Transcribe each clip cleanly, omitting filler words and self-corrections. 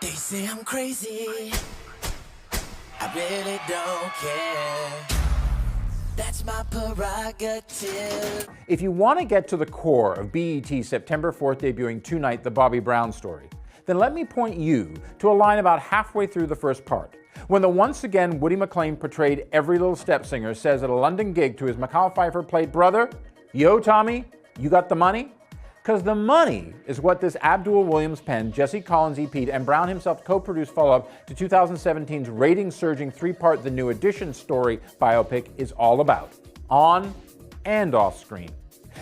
They say I'm crazy, I really don't care. That's my prerogative. If you want to get to the core of BET's September 4th debuting tonight, The Bobby Brown Story, then let me point you to a line about halfway through the first part, when the once again Woody McClain portrayed Every Little Step Singer says at a London gig to his Michael Pfeiffer played brother, "Yo, Tommy, you got the money?" Because the money is what this Abdul Williams penned, Jesse Collins EP'd, and Brown himself co-produced follow-up to 2017's rating-surging three-part The New Edition story biopic is all about, on and off screen.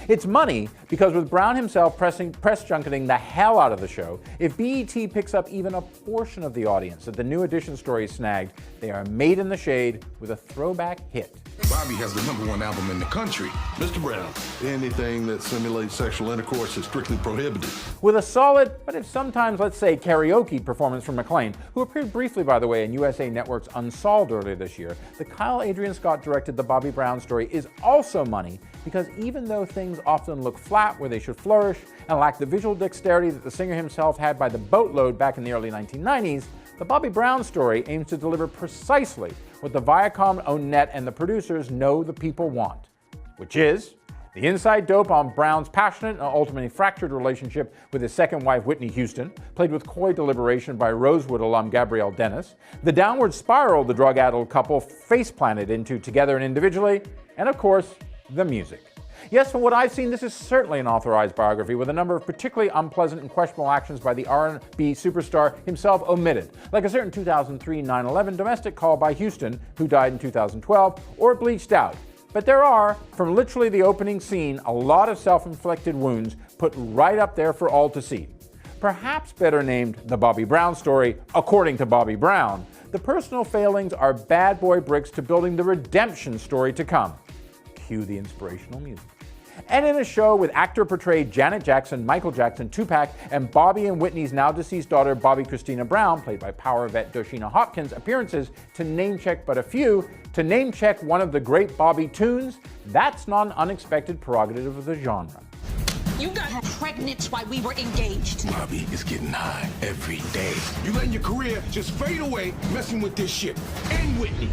It's money because with Brown himself press junketing the hell out of the show, if BET picks up even a portion of the audience that The New Edition story snagged, they are made in the shade with a throwback hit. Bobby has the #1 album in the country. Mr. Brown. Anything that simulates sexual intercourse is strictly prohibited. With a solid, but if sometimes, let's say, karaoke performance from McClain, who appeared briefly, by the way, in USA Network's Unsolved earlier this year, the Kyle Adrian Scott directed The Bobby Brown Story is also money because even though things often look flat where they should flourish and lack the visual dexterity that the singer himself had by the boatload back in the early 1990s, The Bobby Brown Story aims to deliver precisely what the Viacom-owned net and the producers know the people want, which is the inside dope on Brown's passionate and ultimately fractured relationship with his second wife, Whitney Houston, played with coy deliberation by Rosewood alum Gabrielle Dennis, the downward spiral the drug-addled couple face-planted into together and individually, and of course, the music. Yes, from what I've seen, this is certainly an authorized biography with a number of particularly unpleasant and questionable actions by the R&B superstar himself omitted, like a certain 2003 9/11 domestic call by Houston, who died in 2012, or bleached out. But there are, from literally the opening scene, a lot of self-inflicted wounds put right up there for all to see. Perhaps better named The Bobby Brown Story, according to Bobby Brown, the personal failings are bad boy bricks to building the redemption story to come. Cue the inspirational music. And in a show with actor portrayed Janet Jackson, Michael Jackson, Tupac, and Bobby and Whitney's now deceased daughter, Bobby Christina Brown, played by power vet Doshina Hopkins, appearances to name check but a few, to name check one of the great Bobby tunes, that's not an unexpected prerogative of the genre. You got her pregnant while we were engaged. Bobby is getting high every day. You letting your career just fade away messing with this shit. And Whitney.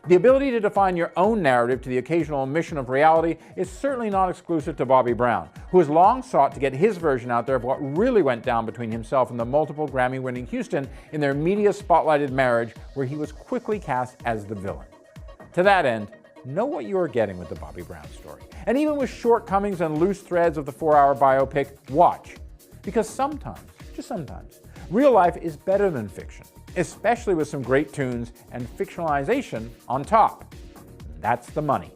The ability to define your own narrative to the occasional omission of reality is certainly not exclusive to Bobby Brown, who has long sought to get his version out there of what really went down between himself and the multiple Grammy-winning Houston in their media-spotlighted marriage, where he was quickly cast as the villain. To that end, know what you are getting with The Bobby Brown Story. And even with shortcomings and loose threads of the 4-hour biopic, watch. Because sometimes, just sometimes, real life is better than fiction, especially with some great tunes and fictionalization on top. That's the money.